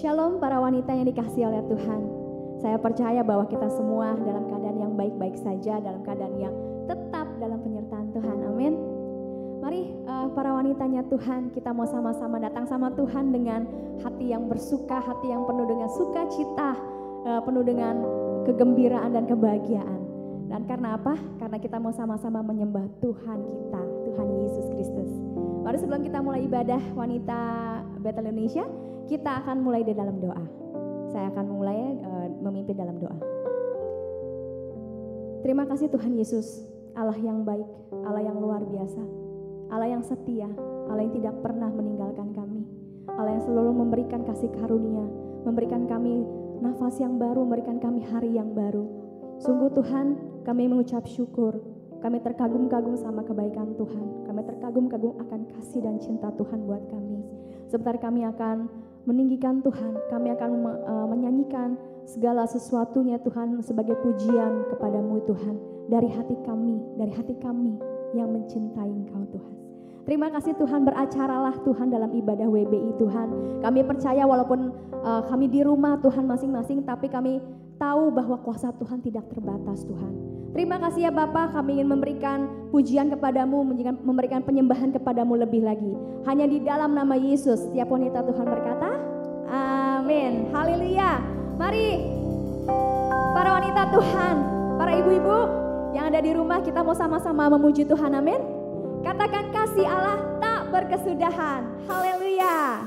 Shalom para wanita yang dikasihi oleh Tuhan. Saya percaya bahwa kita semua dalam keadaan yang baik-baik saja, dalam keadaan yang tetap dalam penyertaan Tuhan. Amin. Mari para wanitanya Tuhan, kita mau sama-sama datang sama Tuhan dengan hati yang bersuka, hati yang penuh dengan sukacita, penuh dengan kegembiraan dan kebahagiaan. Dan karena apa? Karena kita mau sama-sama menyembah Tuhan kita, Tuhan Yesus Kristus. Mari sebelum kita mulai ibadah wanita Bethel Indonesia, kita akan mulai di dalam doa. Saya akan mulai memimpin dalam doa. Terima kasih Tuhan Yesus, Allah yang baik, Allah yang luar biasa, Allah yang setia, Allah yang tidak pernah meninggalkan kami, Allah yang selalu memberikan kasih karunia, memberikan kami nafas yang baru, memberikan kami hari yang baru. Sungguh Tuhan, kami mengucap syukur, kami terkagum-kagum sama kebaikan Tuhan, kami terkagum-kagum akan kasih dan cinta Tuhan buat kami. Sebentar kami akan meninggikan Tuhan, kami akan menyanyikan segala sesuatunya Tuhan sebagai pujian kepadamu Tuhan, dari hati kami yang mencintai Engkau Tuhan. Terima kasih Tuhan, beracaralah Tuhan dalam ibadah WBI Tuhan. Kami percaya walaupun kami di rumah Tuhan masing-masing, tapi kami tahu bahwa kuasa Tuhan tidak terbatas Tuhan. Terima kasih ya Bapa, kami ingin memberikan pujian kepadamu, memberikan penyembahan kepadamu lebih lagi. Hanya di dalam nama Yesus, setiap wanita Tuhan berkata, amin, haleluya. Mari para wanita Tuhan, para ibu-ibu yang ada di rumah, kita mau sama-sama memuji Tuhan, amin. Katakan kasih Allah tak berkesudahan, haleluya.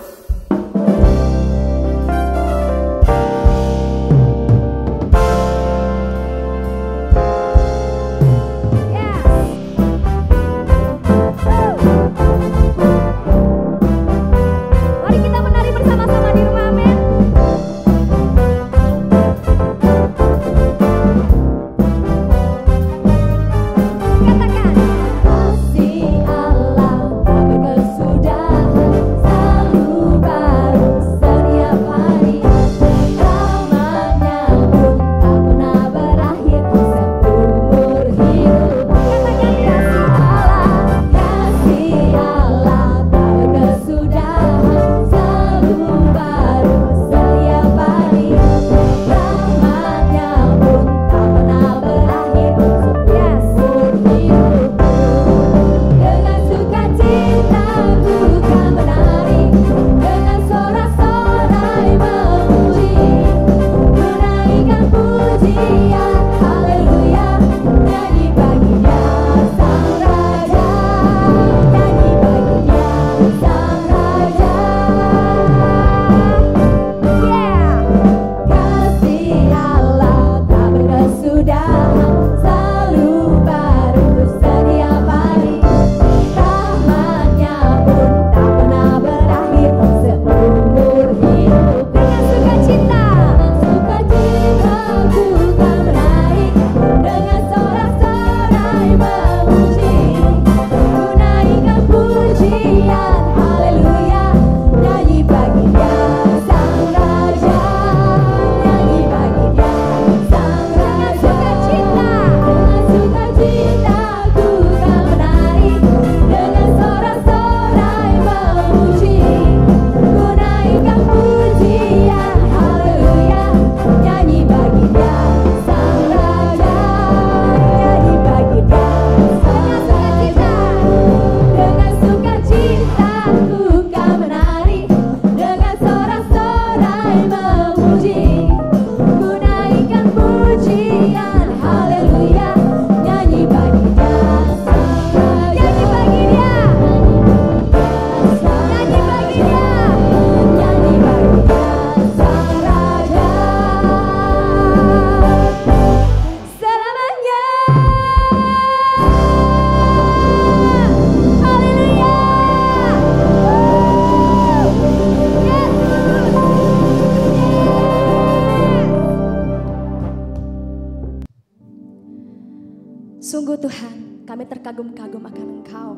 Sungguh Tuhan, kami terkagum-kagum akan Engkau.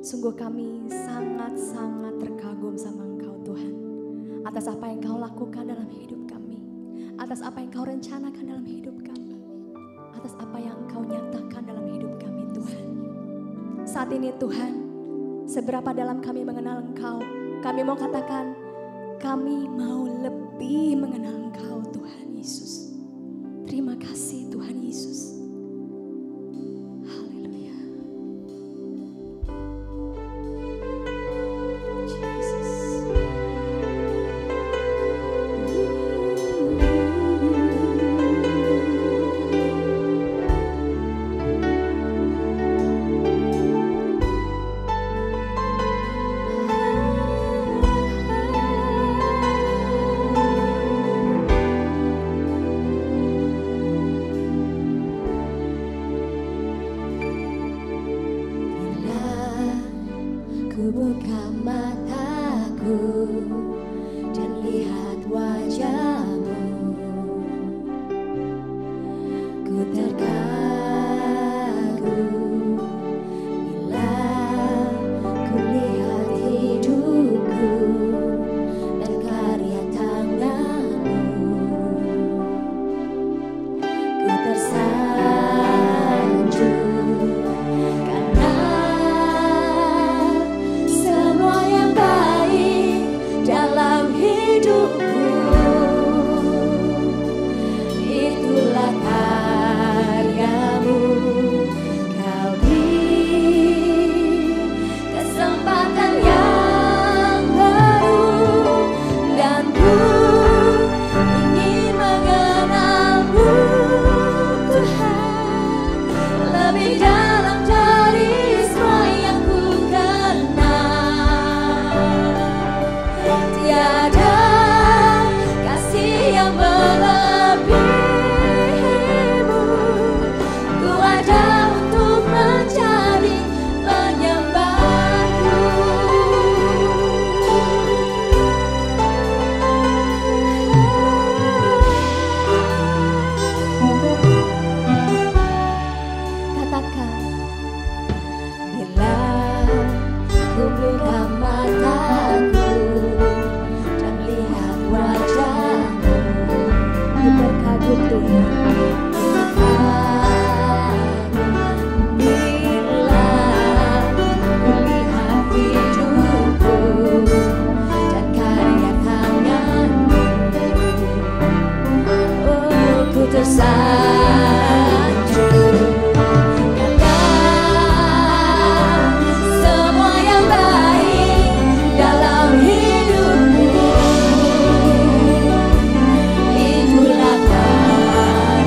Sungguh kami sangat-sangat terkagum sama Engkau Tuhan. Atas apa yang Engkau lakukan dalam hidup kami. Atas apa yang Engkau rencanakan dalam hidup kami. Atas apa yang Engkau nyatakan dalam hidup kami Tuhan. Saat ini Tuhan, seberapa dalam kami mengenal Engkau, kami mau katakan Kami mau lebih mengenal Engkau Tuhan Yesus. Terima kasih Tuhan Yesus. Haleluya. Jesus. Ku buka mataku dan lihat wajah-Mu, ku terkagum bila ku lihat hidupku dan karya tangan-Mu. Ku tersanjung karena semua yang baik dalam hidupku, itulah karya-Mu. Kau beri kesempatan yang baru, dan ku ingin mengenal-Mu Tuhan lebih dalam dari semua yang ku kenal. Tiada kasih yang melebihi-Mu. Ku ada untuk mencari penyembah-Mu. Katakan, bila ku buka mataku dan lihat wajah-Mu, Ku terkagum Tuhan. bila ku lihat hidupku dan karya tangan-Mu, oh ku tersanjung karena semua yang baik dalam hidupku, itulah karya-Mu.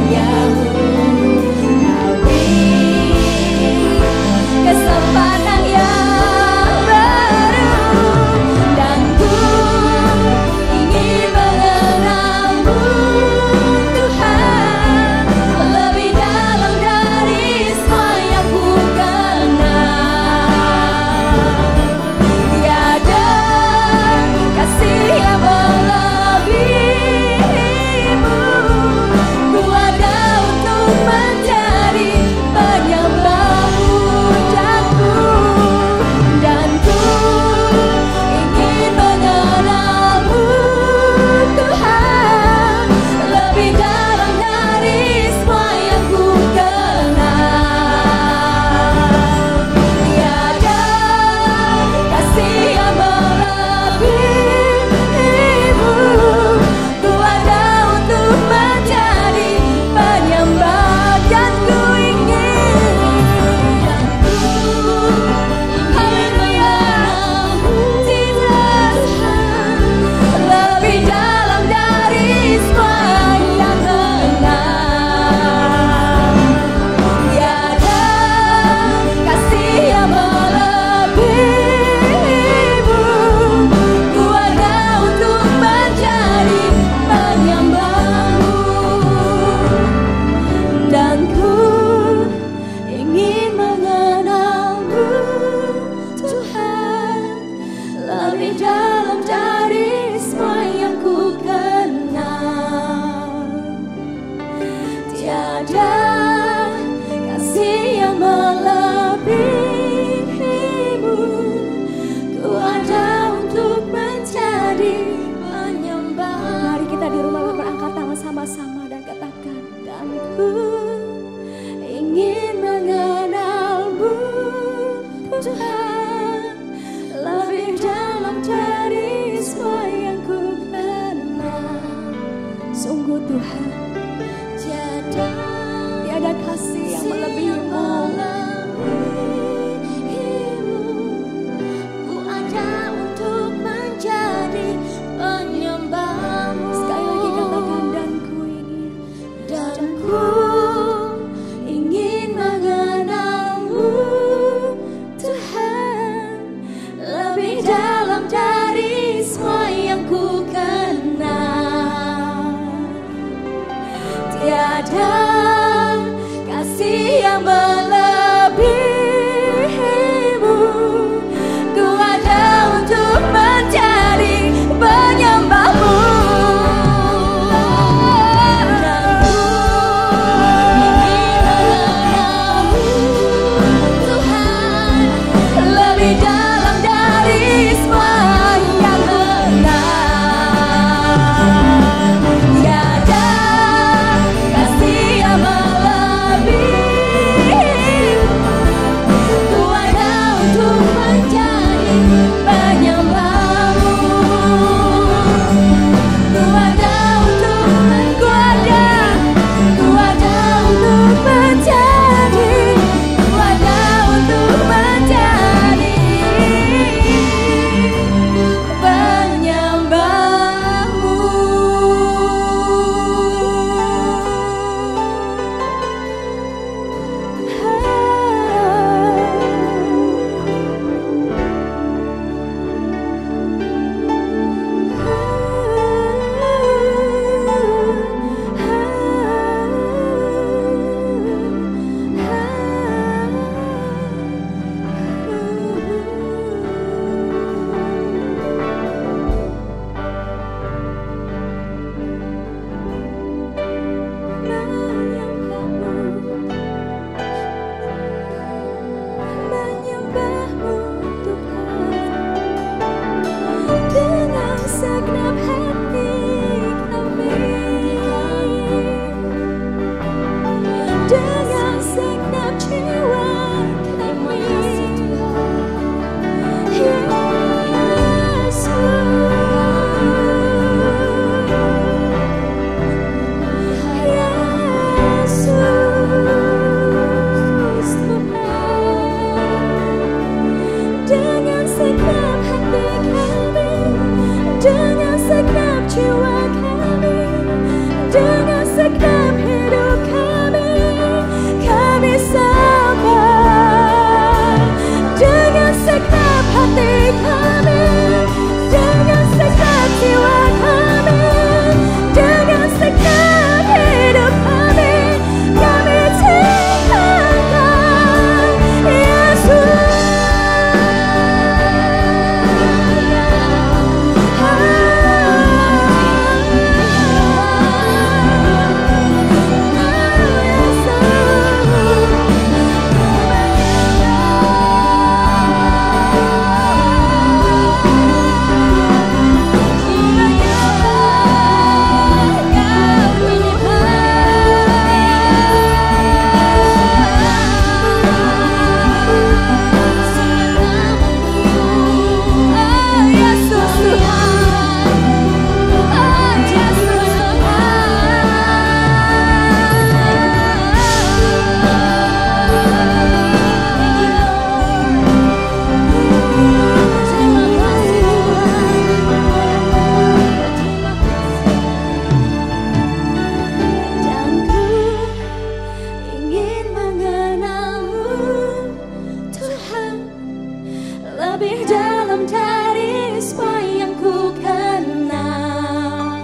lebih dalam dari semua yang ku kenal.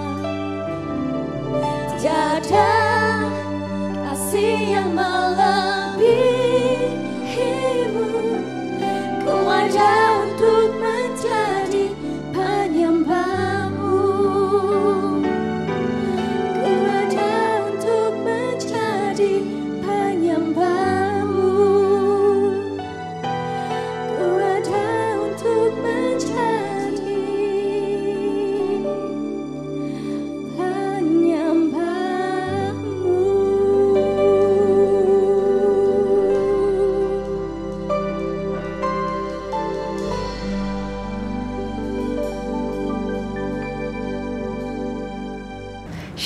Tiada kasih yang melebihimu. Ku ada untuk menjadi penyembahmu. Ku ada untuk menjadi penyembahmu. Ku ada untuk menjadi penyembahmu.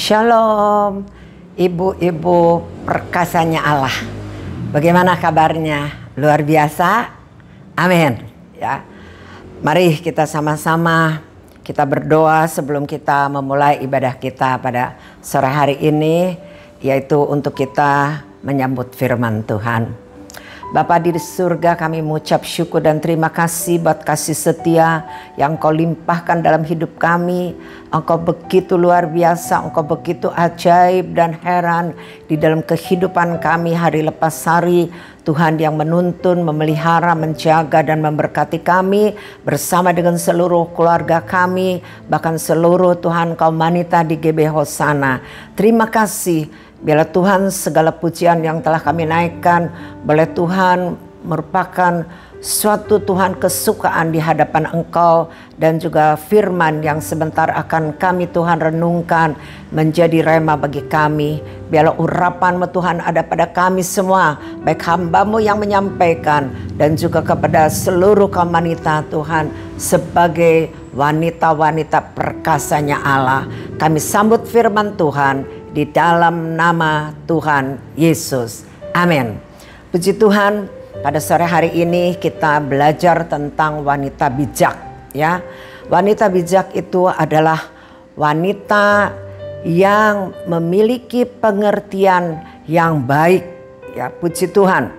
Shalom, ibu-ibu perkasanya Allah. Bagaimana kabarnya? Luar biasa? Amin. Ya, mari kita sama-sama kita berdoa sebelum kita memulai ibadah kita pada sore hari ini, yaitu untuk kita menyambut firman Tuhan. Bapa di surga, kami mengucap syukur dan terima kasih buat kasih setia yang Kau limpahkan dalam hidup kami. Engkau begitu luar biasa, Engkau begitu ajaib dan heran di dalam kehidupan kami hari lepas hari. Tuhan yang menuntun, memelihara, menjaga dan memberkati kami bersama dengan seluruh keluarga kami, bahkan seluruh Tuhan kaum wanita di GB Hosana. Terima kasih. Biarlah Tuhan segala pujian yang telah kami naikkan, boleh Tuhan merupakan suatu Tuhan kesukaan di hadapan Engkau, dan juga firman yang sebentar akan kami Tuhan renungkan menjadi rema bagi kami. Biarlah urapan-Mu Tuhan ada pada kami semua, baik hamba-Mu yang menyampaikan dan juga kepada seluruh kaum wanita Tuhan sebagai wanita-wanita perkasanya Allah. Kami sambut firman Tuhan di dalam nama Tuhan Yesus. Amin. Puji Tuhan, pada sore hari ini kita belajar tentang wanita bijak, ya. Wanita bijak itu adalah wanita yang memiliki pengertian yang baik, ya. Puji Tuhan.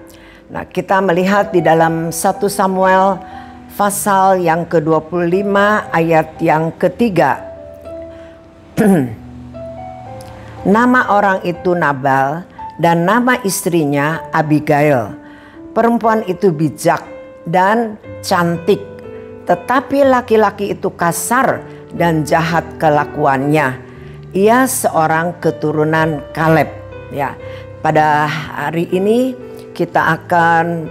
Nah, kita melihat di dalam 1 Samuel pasal yang ke-25 ayat yang ketiga. Nama orang itu Nabal dan nama istrinya Abigail. Perempuan itu bijak dan cantik, tetapi laki-laki itu kasar dan jahat kelakuannya. Ia seorang keturunan Kaleb. Ya, pada hari ini kita akan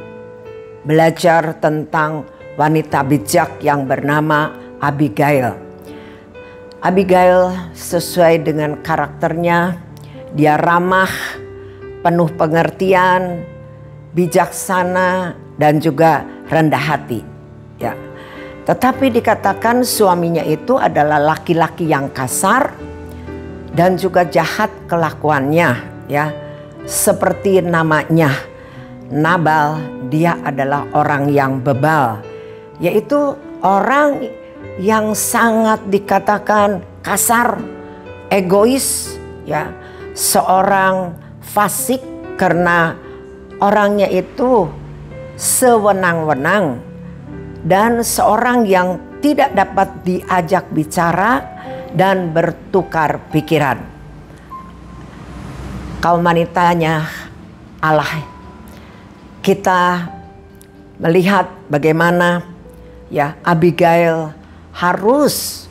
belajar tentang wanita bijak yang bernama Abigail. Abigail sesuai dengan karakternya, dia ramah, penuh pengertian, bijaksana, dan juga rendah hati. Ya. Tetapi dikatakan suaminya itu adalah laki-laki yang kasar dan juga jahat kelakuannya. Ya. Seperti namanya, Nabal, dia adalah orang yang bebal, yaitu orang yang sangat dikatakan kasar, egois, ya, seorang fasik karena orangnya itu sewenang-wenang, dan seorang yang tidak dapat diajak bicara dan bertukar pikiran. Kaum wanitanya Allah, kita melihat bagaimana, ya, Abigail harus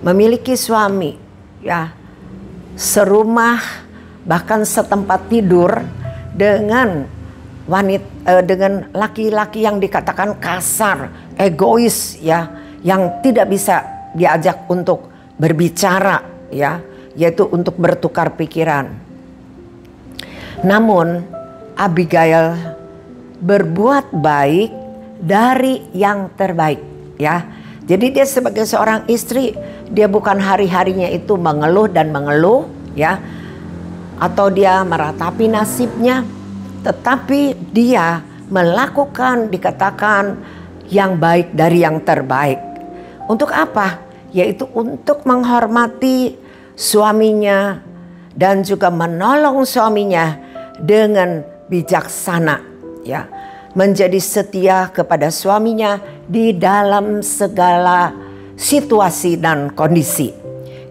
memiliki suami, ya, serumah bahkan setempat tidur dengan dengan laki-laki yang dikatakan kasar, egois, ya, yang tidak bisa diajak untuk berbicara, ya, yaitu untuk bertukar pikiran. Namun Abigail berbuat baik dari yang terbaik, ya. Jadi dia sebagai seorang istri, dia bukan hari-harinya itu mengeluh dan mengeluh, ya, atau dia meratapi nasibnya, tetapi dia melakukan dikatakan yang baik dari yang terbaik. Untuk apa? Yaitu untuk menghormati suaminya dan juga menolong suaminya dengan bijaksana, ya. menjadi setia kepada suaminya di dalam segala situasi dan kondisi.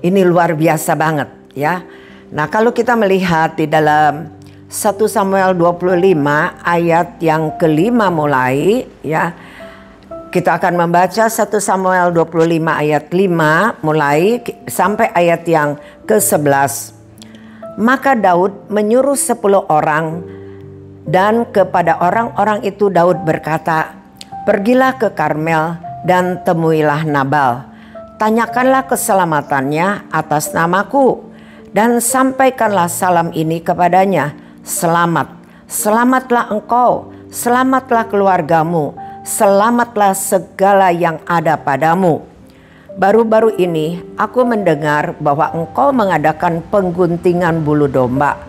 Ini luar biasa banget ya. Nah, kalau kita melihat di dalam 1 Samuel 25 ayat yang kelima mulai ya. Kita akan membaca 1 Samuel 25 ayat 5 mulai sampai ayat yang ke-11. Maka Daud menyuruh 10 orang, dan kepada orang-orang itu Daud berkata, "Pergilah ke Karmel dan temuilah Nabal. Tanyakanlah keselamatannya atas namaku, dan sampaikanlah salam ini kepadanya. Selamat, selamatlah engkau, selamatlah keluargamu, selamatlah segala yang ada padamu. Baru-baru ini aku mendengar bahwa engkau mengadakan pengguntingan bulu domba.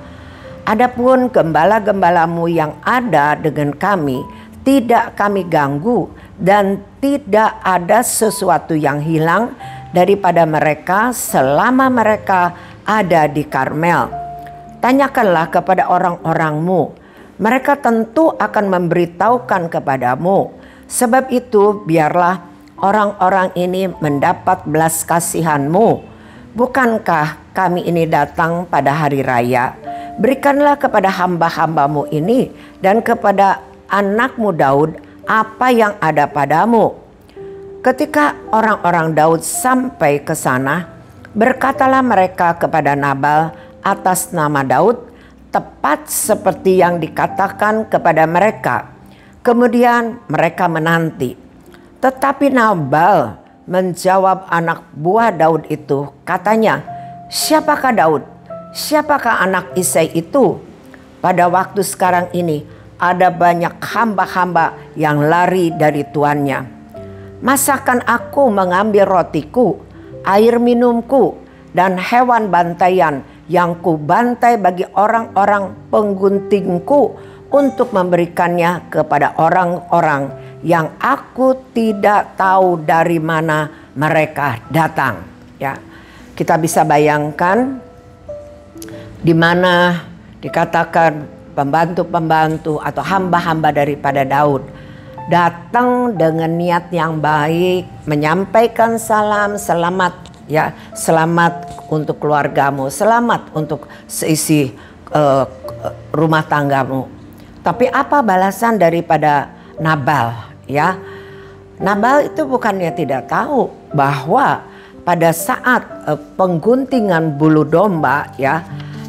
Adapun gembala-gembalamu yang ada dengan kami tidak kami ganggu, dan tidak ada sesuatu yang hilang daripada mereka selama mereka ada di Karmel. Tanyakanlah kepada orang-orangmu, mereka tentu akan memberitahukan kepadamu. Sebab itu biarlah orang-orang ini mendapat belas kasihanmu. Bukankah kami ini datang pada hari raya? Berikanlah kepada hamba-hambamu ini dan kepada anakmu Daud apa yang ada padamu." Ketika orang-orang Daud sampai ke sana, berkatalah mereka kepada Nabal atas nama Daud, tepat seperti yang dikatakan kepada mereka. Kemudian mereka menanti. Tetapi Nabal menjawab anak buah Daud itu, katanya, "Siapakah Daud? Siapakah anak Isai itu? Pada waktu sekarang ini ada banyak hamba-hamba yang lari dari tuannya. Masakan aku mengambil rotiku, air minumku, dan hewan bantaian yang kubantai bagi orang-orang pengguntingku untuk memberikannya kepada orang-orang yang aku tidak tahu dari mana mereka datang." Ya, kita bisa bayangkan di mana dikatakan pembantu-pembantu atau hamba-hamba daripada Daud datang dengan niat yang baik, menyampaikan salam, selamat ya, selamat untuk keluargamu, selamat untuk seisi rumah tanggamu. Tapi apa balasan daripada Nabal ya? Nabal itu bukannya tidak tahu bahwa pada saat pengguntingan bulu domba ya,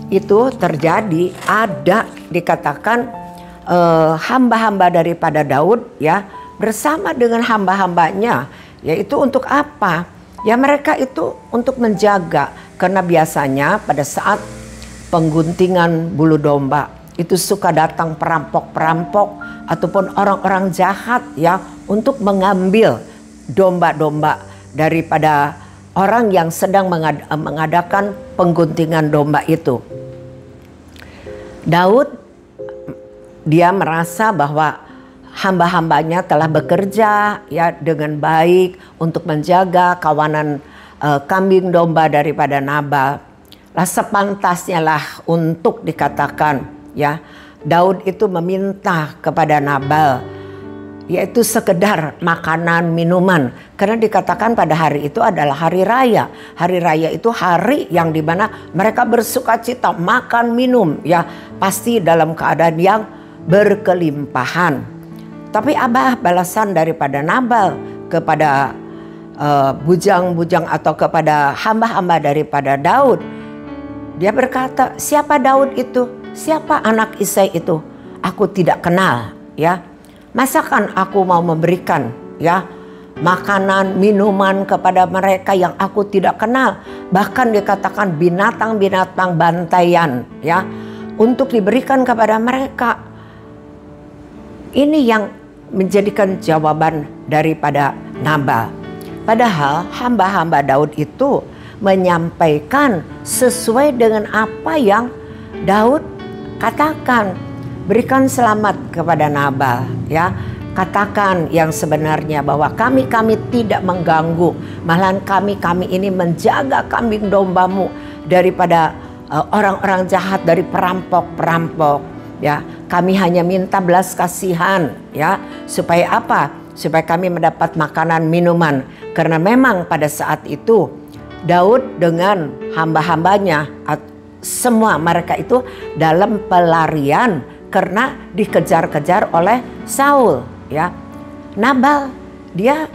itu terjadi, ada dikatakan hamba-hamba daripada Daud ya bersama dengan hamba-hambanya, yaitu untuk apa? Ya, mereka itu untuk menjaga, karena biasanya pada saat pengguntingan bulu domba itu suka datang perampok-perampok ataupun orang-orang jahat ya untuk mengambil domba-domba daripada orang yang sedang mengadakan pengguntingan domba itu. Daud, dia merasa bahwa hamba-hambanya telah bekerja ya dengan baik untuk menjaga kawanan kambing domba daripada Nabal. Lah sepantasnya lah untuk dikatakan ya, Daud itu meminta kepada Nabal yaitu sekedar makanan, minuman. Karena dikatakan pada hari itu adalah hari raya. Hari raya itu hari yang dimana mereka bersuka cita, makan, minum ya, pasti dalam keadaan yang berkelimpahan. Tapi apa balasan daripada Nabal kepada bujang-bujang atau kepada hamba-hamba daripada Daud? Dia berkata, "Siapa Daud itu? Siapa anak Isai itu? Aku tidak kenal ya. Masakan aku mau memberikan ya makanan, minuman kepada mereka yang aku tidak kenal, bahkan dikatakan binatang-binatang bantaian ya, untuk diberikan kepada mereka." Ini yang menjadikan jawaban daripada Nabal. Padahal hamba-hamba Daud itu menyampaikan sesuai dengan apa yang Daud katakan. Berikan selamat kepada Nabal ya. Katakan yang sebenarnya bahwa kami tidak mengganggu, malahan kami ini menjaga kambing dombamu daripada orang-orang jahat, dari perampok-perampok ya. kami hanya minta belas kasihan, ya. Supaya apa? Supaya kami mendapat makanan minuman. Karena memang pada saat itu Daud dengan hamba-hambanya, semua mereka itu dalam pelarian karena dikejar-kejar oleh Saul, ya. Nabal dia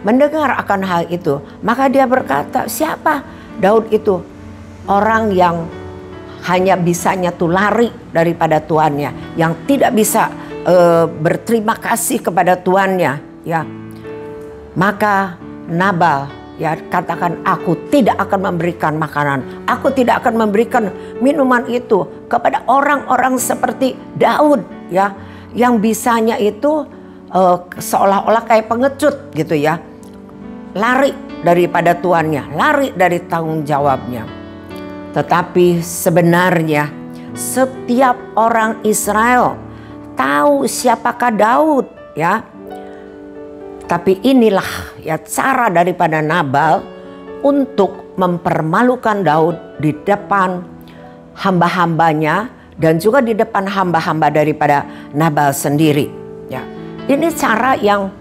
mendengar akan hal itu, maka dia berkata, siapa Daud itu? Orang yang hanya bisanya tuh lari daripada tuannya, yang tidak bisa berterima kasih kepada tuannya, ya. Maka Nabal, ya, katakan, aku tidak akan memberikan makanan, aku tidak akan memberikan minuman itu kepada orang-orang seperti Daud, ya, yang bisanya itu seolah-olah kayak pengecut gitu, ya, lari daripada tuannya, lari dari tanggung jawabnya. Tetapi sebenarnya setiap orang Israel tahu siapakah Daud, ya. Tapi inilah, ya, cara daripada Nabal untuk mempermalukan Daud di depan hamba-hambanya dan juga di depan hamba-hamba daripada Nabal sendiri, ya. Ini cara yang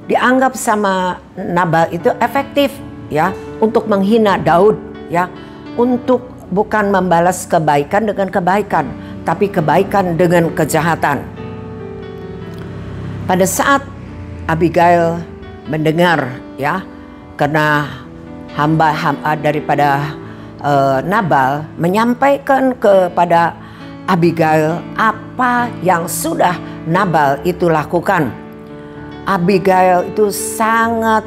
dianggap sama Nabal itu efektif, ya, untuk menghina Daud, ya, untuk bukan membalas kebaikan dengan kebaikan, tapi kebaikan dengan kejahatan. Pada saat Abigail mendengar, ya, karena hamba-hamba daripada Nabal menyampaikan kepada Abigail apa yang sudah Nabal itu lakukan. Abigail itu sangat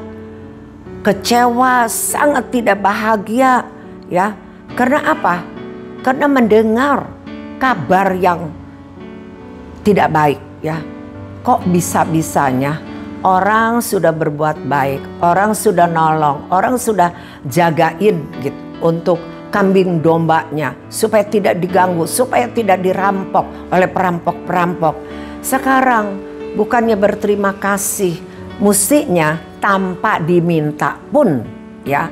kecewa, sangat tidak bahagia, ya. Karena apa? Karena mendengar kabar yang tidak baik, ya. Kok bisa-bisanya orang sudah berbuat baik, orang sudah nolong, orang sudah jagain gitu untuk kambing dombanya supaya tidak diganggu, supaya tidak dirampok oleh perampok-perampok. Sekarang bukannya berterima kasih, mestinya tanpa diminta pun, ya,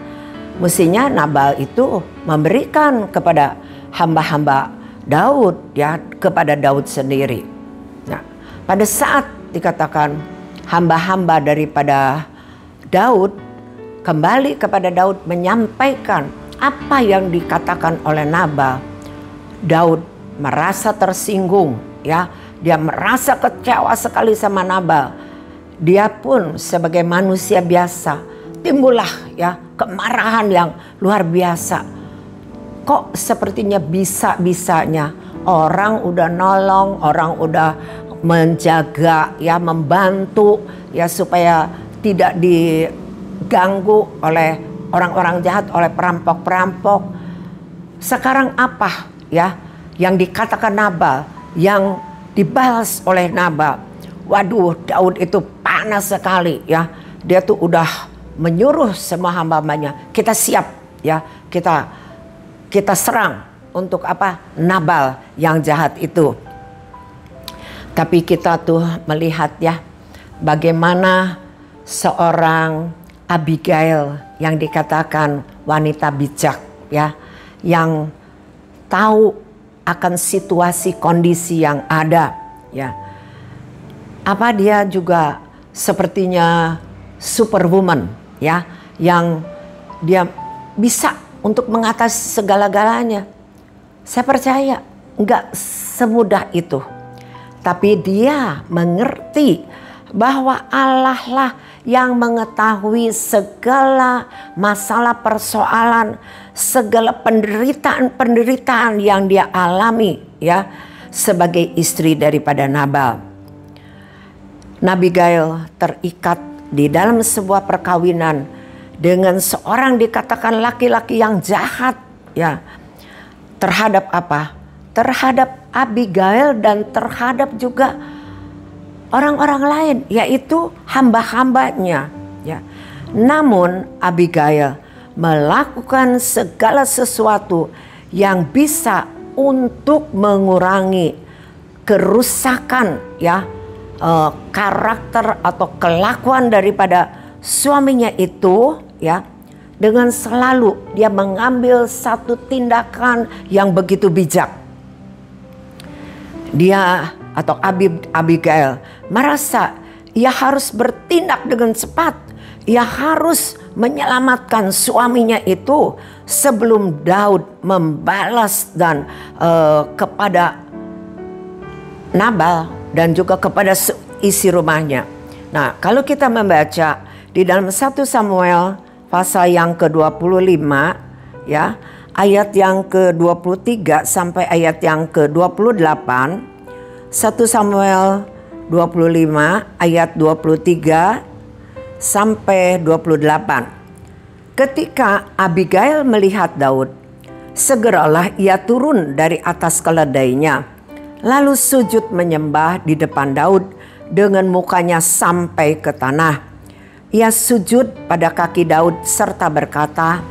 mestinya Nabal itu memberikan kepada hamba-hamba Daud, ya, kepada Daud sendiri. Nah, pada saat dikatakan hamba-hamba daripada Daud kembali kepada Daud menyampaikan apa yang dikatakan oleh Nabal, Daud merasa tersinggung, ya. Dia merasa kecewa sekali sama Nabal. Dia pun sebagai manusia biasa timbullah, ya, kemarahan yang luar biasa. Kok sepertinya bisa-bisanya orang udah nolong, orang udah menjaga, ya, membantu, ya, supaya tidak diganggu oleh orang-orang jahat, oleh perampok-perampok. Sekarang apa, ya, yang dikatakan Nabal, yang dibalas oleh Nabal? Waduh, Daud itu panas sekali, ya. Dia tuh udah menyuruh semua hamba-hambanya, kita siap, ya, kita serang untuk apa? Nabal yang jahat itu. Tapi kita tuh melihat, ya, bagaimana seorang Abigail yang dikatakan wanita bijak, ya, yang tahu akan situasi kondisi yang ada, ya. Apa dia juga sepertinya superwoman, ya, yang dia bisa untuk mengatasi segala-galanya. Saya percaya enggak semudah itu. Tapi dia mengerti bahwa Allah lah yang mengetahui segala masalah, persoalan, segala penderitaan yang dia alami, ya, sebagai istri daripada Nabal. Abigail terikat di dalam sebuah perkawinan dengan seorang dikatakan laki-laki yang jahat, ya, terhadap apa? Terhadap Abigail dan terhadap juga orang-orang lain, yaitu hamba-hambanya, ya. Namun Abigail melakukan segala sesuatu yang bisa untuk mengurangi kerusakan, ya, karakter atau kelakuan daripada suaminya itu, ya, dengan selalu dia mengambil satu tindakan yang begitu bijak. Dia atau Abigail merasa ia harus bertindak dengan cepat. Ia harus menyelamatkan suaminya itu sebelum Daud membalas dan kepada Nabal dan juga kepada isi rumahnya. Nah, kalau kita membaca di dalam 1 Samuel pasal yang ke-25 ya, ayat yang ke-23 sampai ayat yang ke-28. 1 Samuel 25 ayat 23 sampai 28. Ketika Abigail melihat Daud, segeralah ia turun dari atas keledainya, lalu sujud menyembah di depan Daud dengan mukanya sampai ke tanah. Ia sujud pada kaki Daud serta berkata,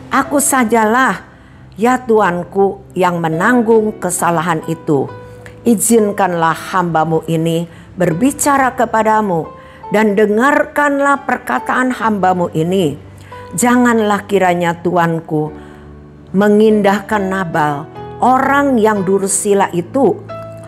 "Aku sajalah, ya Tuanku, yang menanggung kesalahan itu. Izinkanlah hambamu ini berbicara kepadamu, dan dengarkanlah perkataan hambamu ini. Janganlah kiranya Tuanku mengindahkan Nabal, orang yang dursila itu,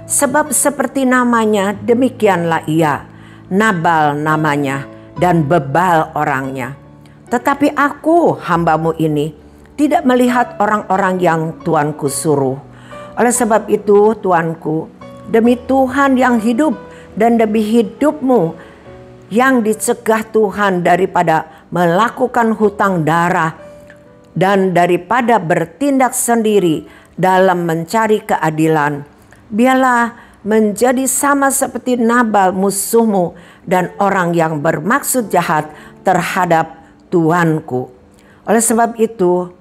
sebab seperti namanya demikianlah ia. Nabal namanya dan bebal orangnya. Tetapi aku hambamu ini tidak melihat orang-orang yang Tuanku suruh. Oleh sebab itu Tuanku, demi Tuhan yang hidup dan demi hidupmu yang dicegah Tuhan daripada melakukan hutang darah dan daripada bertindak sendiri dalam mencari keadilan, biarlah menjadi sama seperti Nabal musuhmu dan orang yang bermaksud jahat terhadap Tuanku. Oleh sebab itu,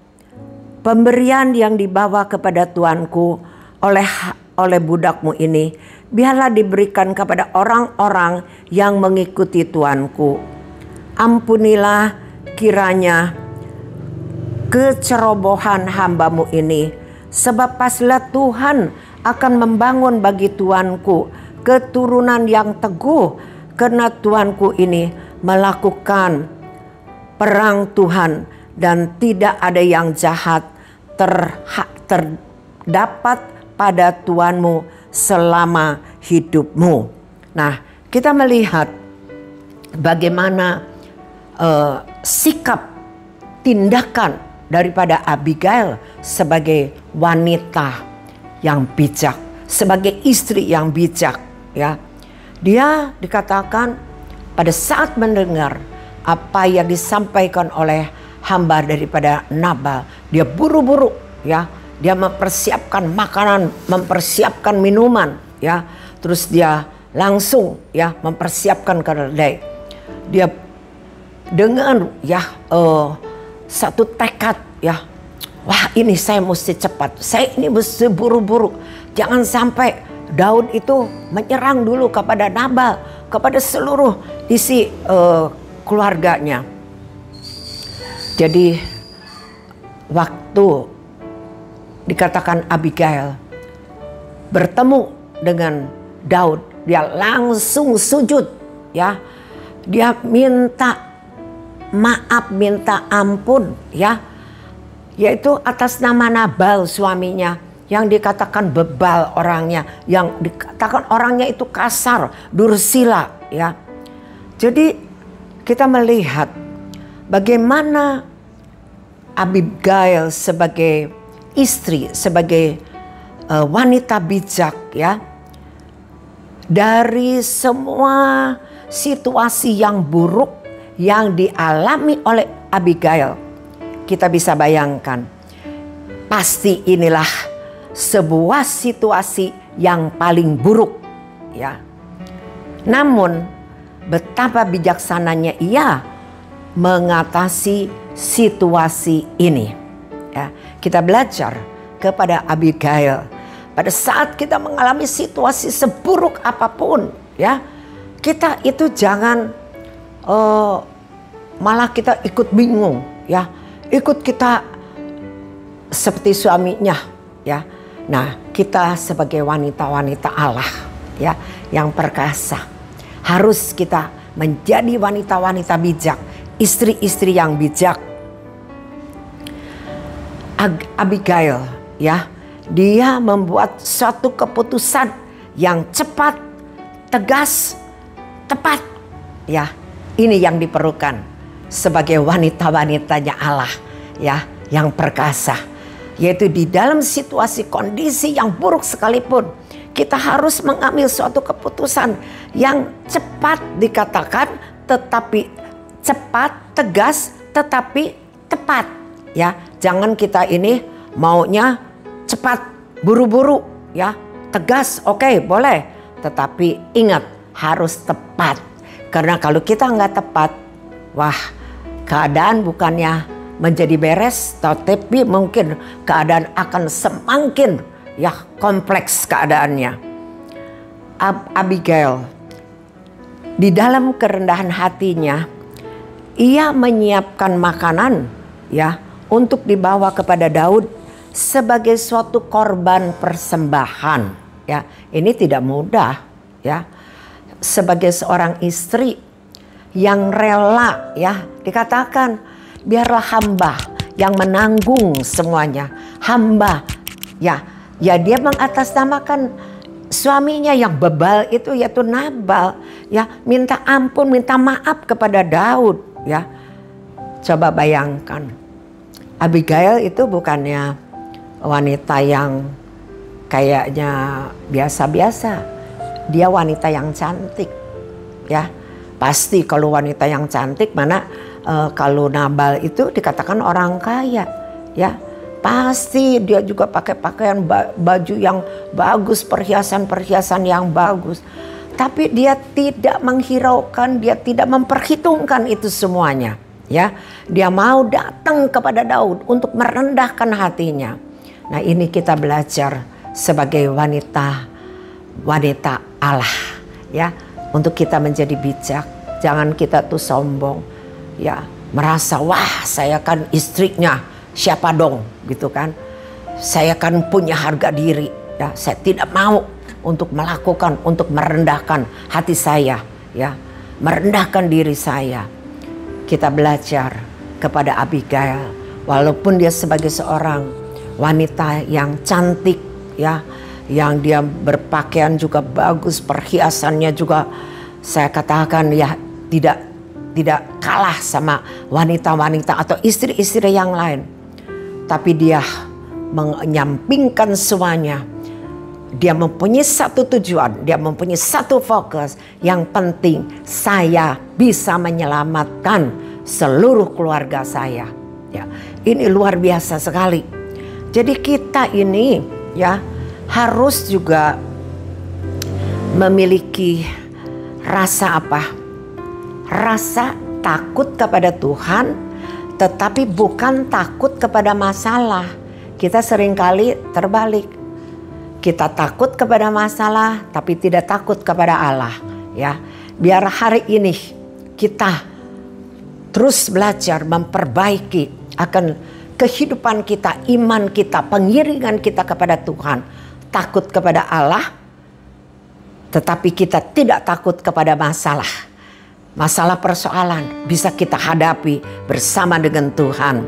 pemberian yang dibawa kepada Tuanku oleh budakmu ini, biarlah diberikan kepada orang-orang yang mengikuti Tuanku. Ampunilah kiranya kecerobohan hambamu ini, sebab pastilah Tuhan akan membangun bagi Tuanku keturunan yang teguh, karena Tuanku ini melakukan perang Tuhan dan tidak ada yang jahat terdapat pada Tuanmu selama hidupmu. Nah, kita melihat bagaimana sikap tindakan daripada Abigail sebagai wanita yang bijak, sebagai istri yang bijak, ya. Dia dikatakan pada saat mendengar apa yang disampaikan oleh hamba daripada Nabal, dia buru-buru, ya. Dia mempersiapkan makanan, mempersiapkan minuman, ya. Terus dia langsung, ya, mempersiapkan keledai. Dia dengan, ya, satu tekad, ya. Wah, ini saya mesti cepat, saya ini mesti buru-buru. Jangan sampai Daud itu menyerang dulu kepada Nabal, kepada seluruh isi keluarganya. Jadi waktu dikatakan Abigail bertemu dengan Daud, dia langsung sujud, ya. Dia minta maaf, minta ampun, ya. Yaitu atas nama Nabal suaminya, yang dikatakan bebal orangnya, yang dikatakan orangnya itu kasar, dursila, ya. Jadi kita melihat bagaimana Abigail sebagai istri, sebagai wanita bijak, ya, dari semua situasi yang buruk yang dialami oleh Abigail, kita bisa bayangkan, pasti inilah sebuah situasi yang paling buruk, ya. Namun betapa bijaksananya ia mengatasi situasi ini, ya. Kita belajar kepada Abigail pada saat kita mengalami situasi seburuk apapun, ya, kita itu jangan malah kita ikut bingung, ya, ikut kita seperti suaminya, ya. Nah, kita sebagai wanita-wanita Allah, ya, yang perkasa, harus kita menjadi wanita-wanita bijak, istri-istri yang bijak. Abigail, ya, dia membuat suatu keputusan yang cepat, tegas, tepat. Ya, ini yang diperlukan sebagai wanita-wanitanya Allah, ya, yang perkasa. Yaitu di dalam situasi kondisi yang buruk sekalipun, kita harus mengambil suatu keputusan yang cepat dikatakan, tetapi cepat, tegas, tetapi tepat. Ya, jangan kita ini maunya cepat, buru-buru, ya, tegas, oke, boleh. Tetapi ingat, harus tepat. Karena kalau kita nggak tepat, wah, keadaan bukannya menjadi beres, tetapi mungkin keadaan akan semakin kompleks keadaannya. Abigail di dalam kerendahan hatinya, ia menyiapkan makanan untuk dibawa kepada Daud sebagai suatu korban persembahan. Ya, ini tidak mudah, ya. Sebagai seorang istri yang rela, dikatakan biarlah hamba yang menanggung semuanya. Hamba, ya dia mengatasnamakan suaminya yang bebal itu, yaitu Nabal, minta ampun, minta maaf kepada Daud, ya. Coba bayangkan, Abigail itu bukannya wanita yang kayaknya biasa-biasa. Dia wanita yang cantik, ya. Pasti kalau wanita yang cantik, mana kalau Nabal itu dikatakan orang kaya, ya. Pasti dia juga pakai pakaian baju yang bagus, perhiasan-perhiasan yang bagus. Tapi dia tidak menghiraukan, dia tidak memperhitungkan itu semuanya, ya. Dia mau datang kepada Daud untuk merendahkan hatinya. Nah, ini kita belajar sebagai wanita Allah, ya, untuk kita menjadi bijak. Jangan kita tuh sombong, ya, merasa wah saya kan istrinya, siapa dong, gitu kan. Saya kan punya harga diri, ya. Saya tidak mau untuk melakukan, untuk merendahkan hati saya, ya, merendahkan diri saya. Kita belajar kepada Abigail, walaupun dia sebagai seorang wanita yang cantik, ya, yang dia berpakaian juga bagus, perhiasannya juga saya katakan ya tidak kalah sama wanita-wanita atau istri-istri yang lain. Tapi dia menyampingkan semuanya. Dia mempunyai satu tujuan, dia mempunyai satu fokus. Yang penting saya bisa menyelamatkan seluruh keluarga saya. Ya, ini luar biasa sekali. Jadi kita ini ya harus juga memiliki rasa apa? Rasa takut kepada Tuhan, tetapi bukan takut kepada masalah. Kita seringkali terbalik. Kita takut kepada masalah, tapi tidak takut kepada Allah. Ya, biar hari ini kita terus belajar memperbaiki akan kehidupan kita, iman kita, pengiringan kita kepada Tuhan. Takut kepada Allah, tetapi kita tidak takut kepada masalah. Masalah persoalan bisa kita hadapi bersama dengan Tuhan.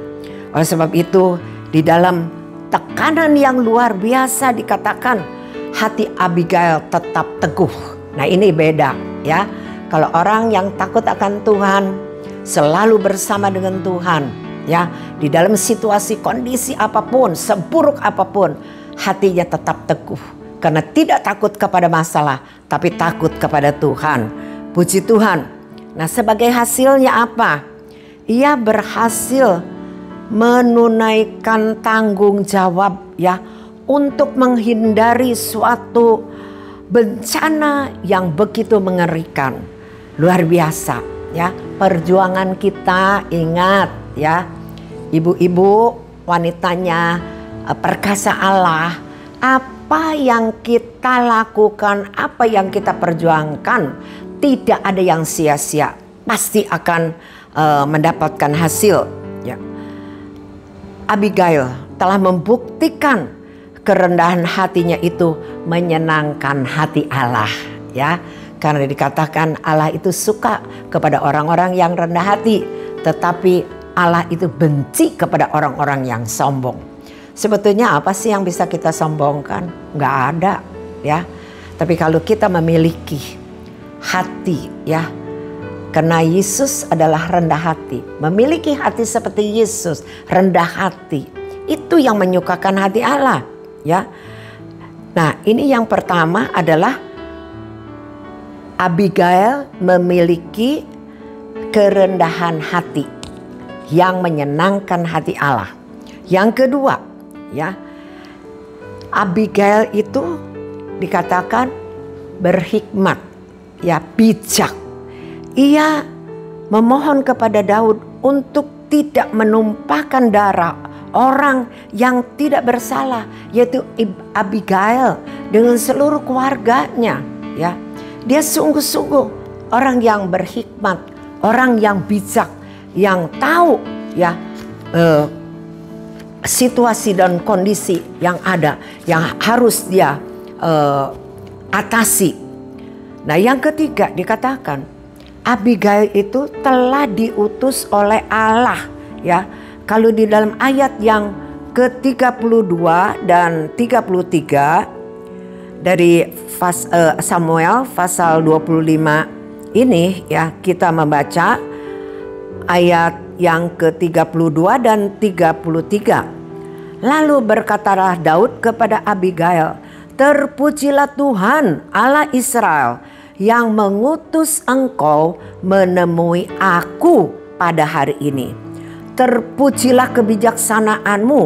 Oleh sebab itu, di dalam tekanan yang luar biasa dikatakan hati Abigail tetap teguh. Nah, ini beda, ya. Kalau orang yang takut akan Tuhan, selalu bersama dengan Tuhan, ya, di dalam situasi kondisi apapun, seburuk apapun, hatinya tetap teguh. Karena tidak takut kepada masalah, tapi takut kepada Tuhan. Puji Tuhan. Nah, sebagai hasilnya apa? Ia berhasil menunaikan tanggung jawab, ya, untuk menghindari suatu bencana yang begitu mengerikan. Luar biasa, ya. Perjuangan kita, ingat, ya, ibu-ibu wanitanya perkasa Allah, apa yang kita lakukan, apa yang kita perjuangkan, tidak ada yang sia-sia, pasti akan mendapatkan hasil. Ya. Abigail telah membuktikan kerendahan hatinya itu menyenangkan hati Allah, ya, karena dikatakan Allah itu suka kepada orang-orang yang rendah hati, tetapi Allah itu benci kepada orang-orang yang sombong. Sebetulnya apa sih yang bisa kita sombongkan? Nggak ada, ya. Tapi kalau kita memiliki hati, ya, karena Yesus adalah rendah hati, memiliki hati seperti Yesus, rendah hati, itu yang menyukakan hati Allah, ya. Nah, ini yang pertama adalah Abigail memiliki kerendahan hati yang menyenangkan hati Allah. Yang kedua, ya, Abigail itu dikatakan berhikmat, ya, bijak. Ia memohon kepada Daud untuk tidak menumpahkan darah orang yang tidak bersalah, yaitu Abigail dengan seluruh keluarganya, ya. Dia sungguh-sungguh orang yang berhikmat, orang yang bijak, yang tahu, ya, situasi dan kondisi yang ada, yang harus dia atasi. Nah, yang ketiga dikatakan Abigail itu telah diutus oleh Allah, ya. Kalau di dalam ayat yang ke-32 dan 33 dari Samuel pasal 25 ini, ya, kita membaca ayat yang ke-32 dan 33. Lalu berkatalah Daud kepada Abigail, "Terpujilah Tuhan Allah Israel yang mengutus engkau menemui aku pada hari ini. Terpujilah kebijaksanaanmu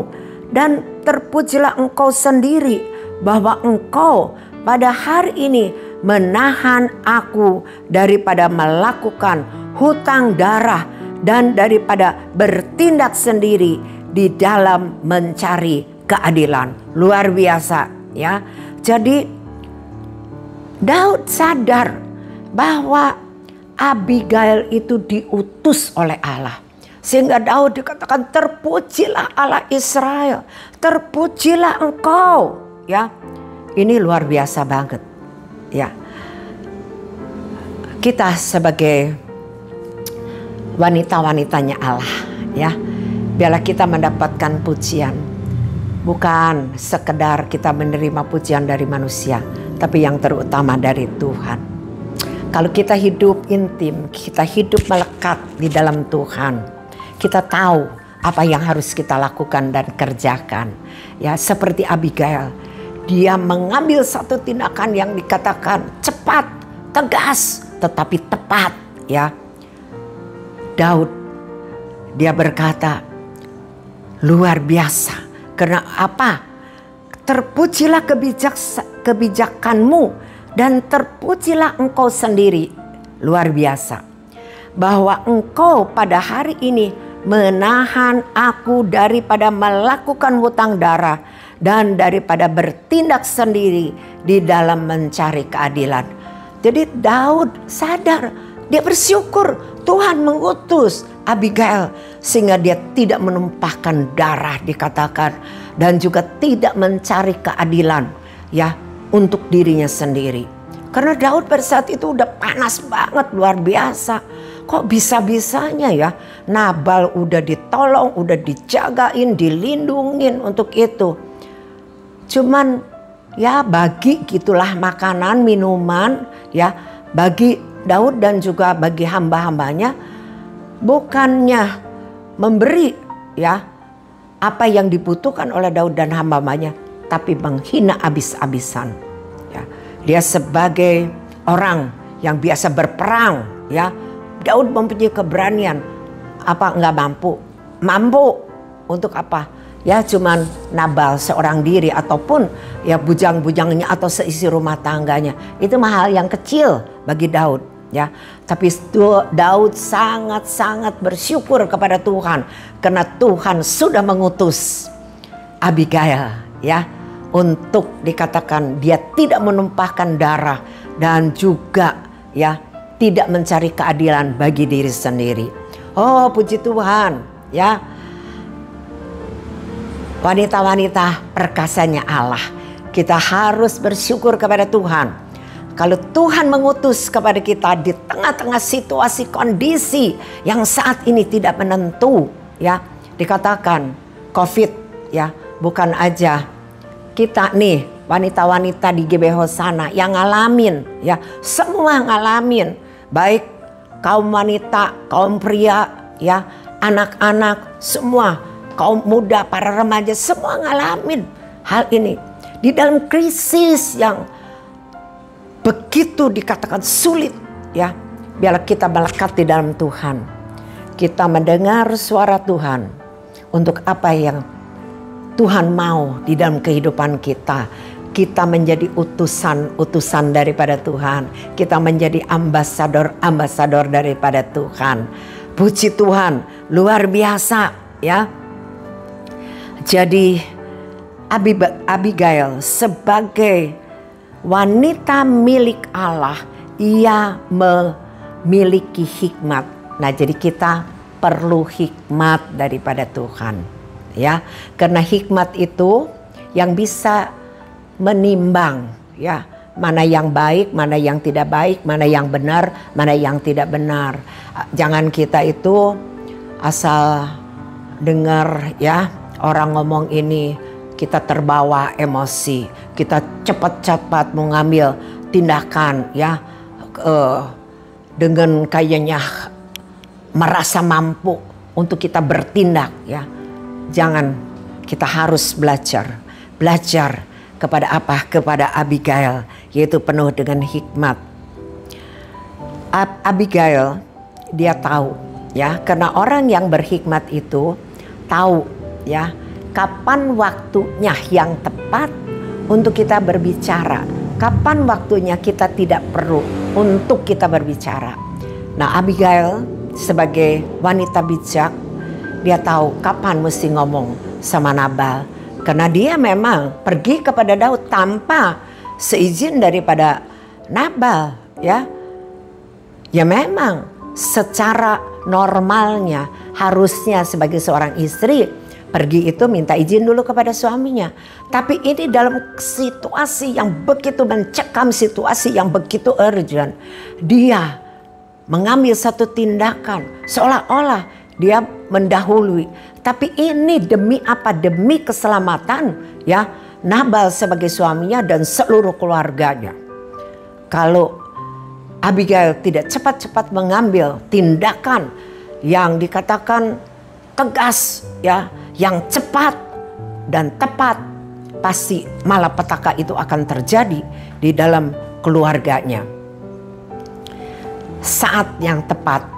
dan terpujilah engkau sendiri bahwa engkau pada hari ini menahan aku daripada melakukan hutang darah dan daripada bertindak sendiri di dalam mencari keadilan." Luar biasa, ya. Jadi Daud sadar bahwa Abigail itu diutus oleh Allah. Sehingga Daud dikatakan, "Terpujilah Allah Israel, terpujilah engkau." Ya, ini luar biasa banget, ya. Kita sebagai wanita-wanitanya Allah, ya, biarlah kita mendapatkan pujian, bukan sekedar kita menerima pujian dari manusia, tapi yang terutama dari Tuhan. Kalau kita hidup intim, kita hidup melekat di dalam Tuhan, kita tahu apa yang harus kita lakukan dan kerjakan, ya. Seperti Abigail, dia mengambil satu tindakan yang dikatakan cepat, tegas, tetapi tepat, ya. Daud, dia berkata, luar biasa. Karena apa? Terpujilah kebijakanmu dan terpujilah engkau sendiri. Luar biasa. Bahwa engkau pada hari ini menahan aku daripada melakukan hutang darah dan daripada bertindak sendiri di dalam mencari keadilan. Jadi Daud sadar, dia bersyukur Tuhan mengutus Abigail sehingga dia tidak menumpahkan darah dikatakan, dan juga tidak mencari keadilan, ya, untuk dirinya sendiri. Karena Daud pada saat itu udah panas banget, luar biasa. Kok bisa-bisanya, ya, Nabal udah ditolong, udah dijagain, dilindungin untuk itu. Cuman ya bagi gitulah makanan, minuman, ya, bagi Daud dan juga bagi hamba-hambanya, bukannya memberi, ya, apa yang dibutuhkan oleh Daud dan hamba-hambanya, tapi menghina habis-habisan, ya. Dia sebagai orang yang biasa berperang, ya, Daud mempunyai keberanian, apa enggak mampu? Mampu untuk apa? Ya, cuman Nabal seorang diri ataupun ya bujang-bujangnya atau seisi rumah tangganya. Itu hal yang kecil bagi Daud, ya. Tapi Daud sangat-sangat bersyukur kepada Tuhan karena Tuhan sudah mengutus Abigail, ya, untuk dikatakan dia tidak menumpahkan darah dan juga, ya, tidak mencari keadilan bagi diri sendiri. Oh, puji Tuhan, ya. Wanita-wanita perkasanya Allah, kita harus bersyukur kepada Tuhan. Kalau Tuhan mengutus kepada kita di tengah-tengah situasi kondisi yang saat ini tidak menentu, ya, dikatakan COVID, ya, bukan aja kita nih wanita-wanita di GBH sana yang ngalamin, ya, semua ngalamin, baik kaum wanita, kaum pria, ya, anak-anak, semua kaum muda, para remaja, semua ngalamin hal ini di dalam krisis yang begitu dikatakan sulit, ya. Biarlah kita melekat di dalam Tuhan, kita mendengar suara Tuhan untuk apa yang Tuhan mau di dalam kehidupan kita. Kita menjadi utusan-utusan daripada Tuhan. Kita menjadi ambasador-ambasador daripada Tuhan. Puji Tuhan, luar biasa, ya. Jadi Abigail sebagai wanita milik Allah, ia memiliki hikmat. Nah, jadi kita perlu hikmat daripada Tuhan, ya. Karena hikmat itu yang bisa menimbang, ya, mana yang baik, mana yang tidak baik, mana yang benar, mana yang tidak benar. Jangan kita itu asal dengar, ya, orang ngomong ini, kita terbawa emosi, kita cepat-cepat mengambil tindakan, ya, dengan kayaknya merasa mampu untuk kita bertindak, ya. Jangan, kita harus belajar kepada apa? Kepada Abigail, yaitu penuh dengan hikmat. Abigail, dia tahu, ya, karena orang yang berhikmat itu tahu, ya, kapan waktunya yang tepat untuk kita berbicara, kapan waktunya kita tidak perlu untuk kita berbicara. Nah, Abigail sebagai wanita bijak, dia tahu kapan mesti ngomong sama Nabal. Karena dia memang pergi kepada Daud tanpa seizin daripada Nabal, ya. Ya memang secara normalnya harusnya sebagai seorang istri pergi itu minta izin dulu kepada suaminya. Tapi ini dalam situasi yang begitu mencekam, situasi yang begitu urgent, dia mengambil satu tindakan seolah-olah dia mendahului. Tapi ini demi apa? Demi keselamatan, ya, Nabal sebagai suaminya dan seluruh keluarganya. Kalau Abigail tidak cepat-cepat mengambil tindakan yang dikatakan tegas, ya, yang cepat dan tepat, pasti malapetaka itu akan terjadi di dalam keluarganya. Saat yang tepat,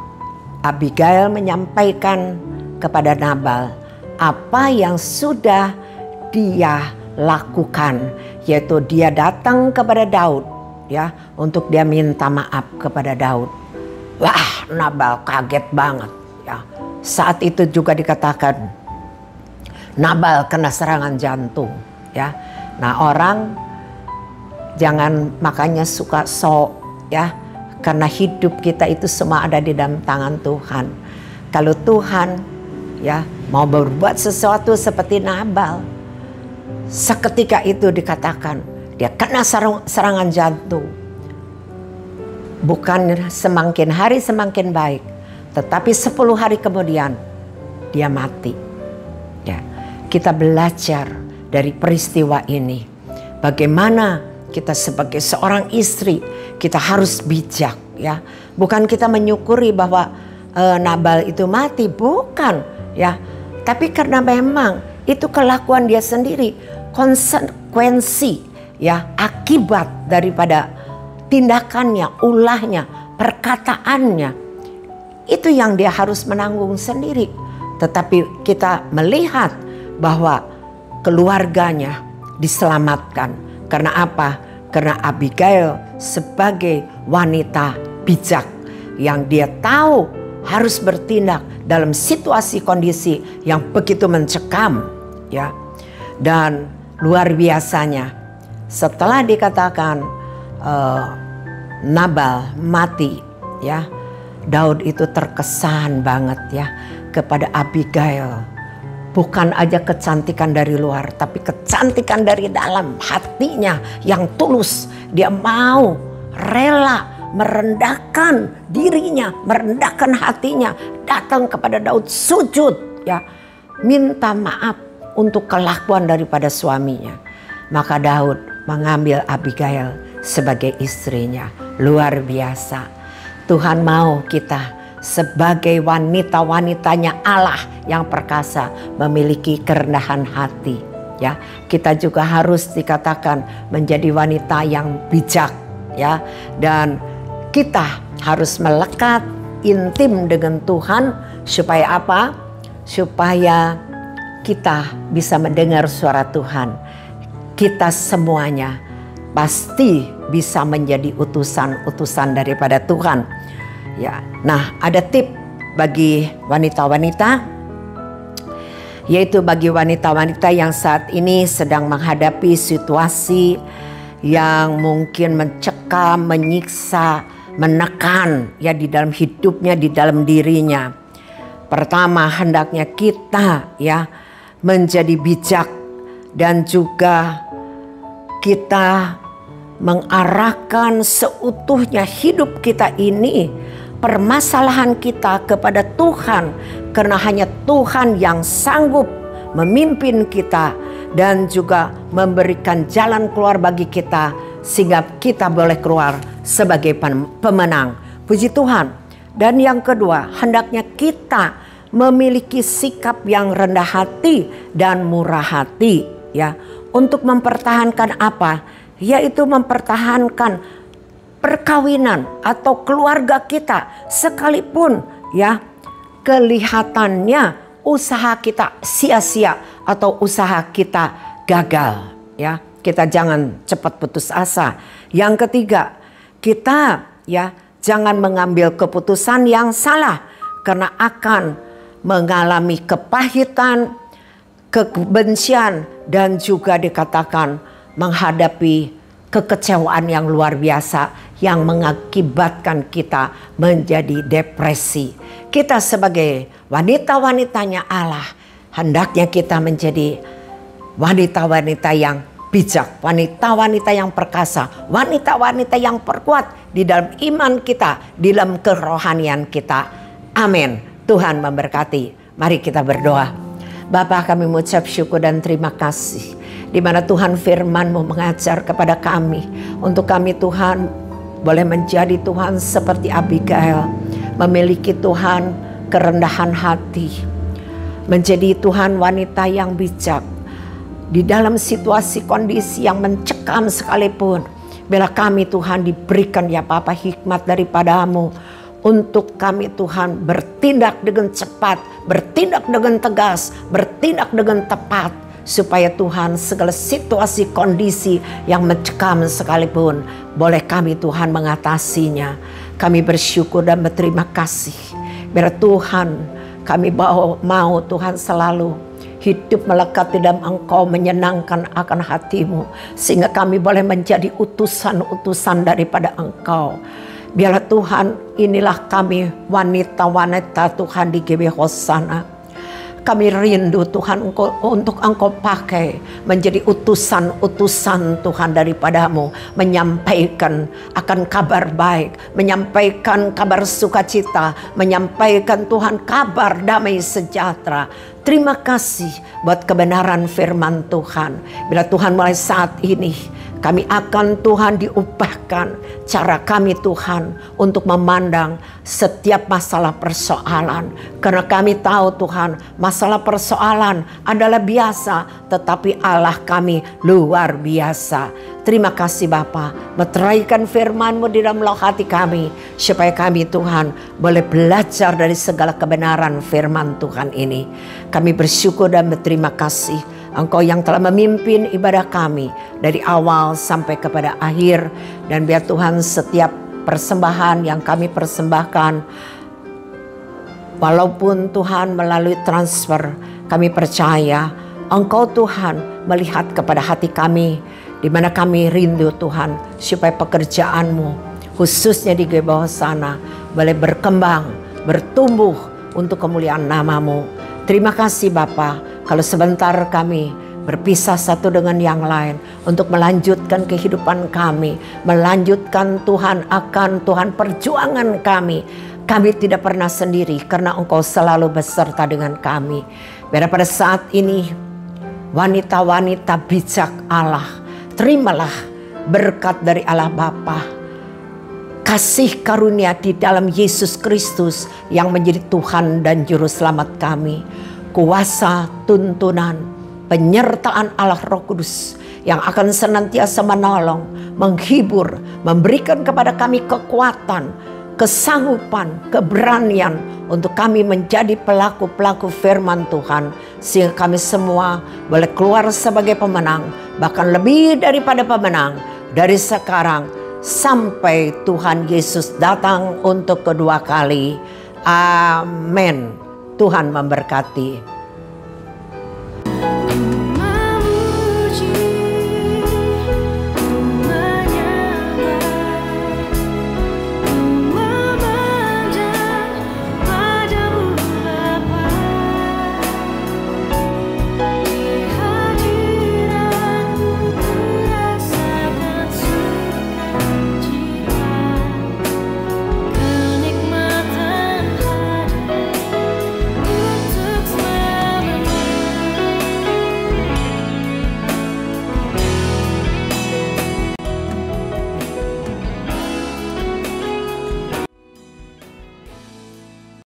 Abigail menyampaikan kepada Nabal apa yang sudah dia lakukan, yaitu dia datang kepada Daud, ya, untuk dia minta maaf kepada Daud. Wah, Nabal kaget banget, ya. Saat itu juga dikatakan Nabal kena serangan jantung, ya. Nah, orang jangan makanya suka sok, ya, karena hidup kita itu semua ada di dalam tangan Tuhan. Kalau Tuhan, ya, mau berbuat sesuatu seperti Nabal, seketika itu dikatakan dia kena serangan jantung. Bukan semakin hari semakin baik, tetapi 10 hari kemudian dia mati. Ya, kita belajar dari peristiwa ini bagaimana kita sebagai seorang istri kita harus bijak, ya. Bukan kita menyukuri bahwa Nabal itu mati, bukan, ya. Tapi karena memang itu kelakuan dia sendiri, konsekuensi, ya, akibat daripada tindakannya, ulahnya, perkataannya, itu yang dia harus menanggung sendiri. Tetapi kita melihat bahwa keluarganya diselamatkan. Karena apa? Karena Abigail sebagai wanita bijak yang dia tahu harus bertindak dalam situasi kondisi yang begitu mencekam, ya. Dan luar biasanya setelah dikatakan Nabal mati, ya, Daud itu terkesan banget, ya, kepada Abigail. Bukan aja kecantikan dari luar, tapi kecantikan dari dalam hatinya yang tulus. Dia mau rela merendahkan dirinya, merendahkan hatinya, datang kepada Daud sujud, ya, minta maaf untuk kelakuan daripada suaminya. Maka Daud mengambil Abigail sebagai istrinya. Luar biasa. Tuhan mau kita sebagai wanita-wanitanya Allah yang perkasa memiliki kerendahan hati. Ya, kita juga harus dikatakan menjadi wanita yang bijak, ya. Dan kita harus melekat intim dengan Tuhan supaya apa? Supaya kita bisa mendengar suara Tuhan. Kita semuanya pasti bisa menjadi utusan-utusan daripada Tuhan. Ya, nah ada tip bagi wanita-wanita, yaitu bagi wanita-wanita yang saat ini sedang menghadapi situasi yang mungkin mencekam, menyiksa, menekan ya di dalam hidupnya, di dalam dirinya. Pertama, hendaknya kita ya menjadi bijak dan juga kita mengarahkan seutuhnya hidup kita ini, permasalahan kita kepada Tuhan, karena hanya Tuhan yang sanggup memimpin kita dan juga memberikan jalan keluar bagi kita sehingga kita boleh keluar sebagai pemenang. Puji Tuhan. Dan yang kedua, hendaknya kita memiliki sikap yang rendah hati dan murah hati, ya, untuk mempertahankan apa? Yaitu mempertahankan perkawinan atau keluarga kita, sekalipun ya kelihatannya usaha kita sia-sia atau usaha kita gagal, ya. Kita jangan cepat putus asa. Yang ketiga, kita ya jangan mengambil keputusan yang salah, karena akan mengalami kepahitan, kebencian, dan juga dikatakan menghadapi kekecewaan yang luar biasa yang mengakibatkan kita menjadi depresi. Kita sebagai wanita-wanitanya Allah, hendaknya kita menjadi wanita-wanita yang bijak, wanita-wanita yang perkasa, wanita-wanita yang perkuat di dalam iman kita, di dalam kerohanian kita. Amin. Tuhan memberkati. Mari kita berdoa. Bapa, kami mengucap syukur dan terima kasih, di mana Tuhan firman-Mu mengajar kepada kami, untuk kami Tuhan boleh menjadi Tuhan seperti Abigail, memiliki Tuhan kerendahan hati, menjadi Tuhan wanita yang bijak di dalam situasi kondisi yang mencekam sekalipun. Bila kami Tuhan diberikan ya Bapa hikmat daripada-Mu, untuk kami Tuhan bertindak dengan cepat, bertindak dengan tegas, bertindak dengan tepat, supaya Tuhan segala situasi kondisi yang mencekam sekalipun boleh kami Tuhan mengatasinya. Kami bersyukur dan berterima kasih. Biar Tuhan kami mau Tuhan selalu hidup melekat di dalam Engkau, menyenangkan akan hati-Mu, sehingga kami boleh menjadi utusan-utusan daripada Engkau. Biarlah Tuhan, inilah kami wanita-wanita Tuhan di GB Hosana. Kami rindu Tuhan untuk Engkau pakai menjadi utusan-utusan Tuhan daripada-Mu, menyampaikan akan kabar baik, menyampaikan kabar sukacita, menyampaikan Tuhan kabar damai sejahtera. Terima kasih buat kebenaran firman Tuhan. Bila Tuhan mulai saat ini kami akan Tuhan diubahkan cara kami Tuhan untuk memandang setiap masalah persoalan. Karena kami tahu Tuhan, masalah persoalan adalah biasa, tetapi Allah kami luar biasa. Terima kasih Bapa, meteraikan firman-Mu di dalam hati kami, supaya kami Tuhan boleh belajar dari segala kebenaran firman Tuhan ini. Kami bersyukur dan berterima kasih, Engkau yang telah memimpin ibadah kami dari awal sampai kepada akhir. Dan biar Tuhan setiap persembahan yang kami persembahkan, walaupun Tuhan melalui transfer, kami percaya Engkau Tuhan melihat kepada hati kami, di mana kami rindu Tuhan supaya pekerjaan-Mu khususnya di bawah sana boleh berkembang, bertumbuh untuk kemuliaan nama-Mu. Terima kasih Bapa, kalau sebentar kami berpisah satu dengan yang lain untuk melanjutkan kehidupan kami, melanjutkan Tuhan akan Tuhan perjuangan kami. Kami tidak pernah sendiri karena Engkau selalu beserta dengan kami. Biar pada saat ini wanita-wanita bijak Allah terimalah berkat dari Allah Bapa, kasih karunia di dalam Yesus Kristus yang menjadi Tuhan dan Juru Selamat kami, kuasa, tuntunan, penyertaan Allah Roh Kudus yang akan senantiasa menolong, menghibur, memberikan kepada kami kekuatan, kesanggupan, keberanian untuk kami menjadi pelaku-pelaku firman Tuhan, sehingga kami semua boleh keluar sebagai pemenang, bahkan lebih daripada pemenang dari sekarang sampai Tuhan Yesus datang untuk kedua kali. Amin. Tuhan memberkati.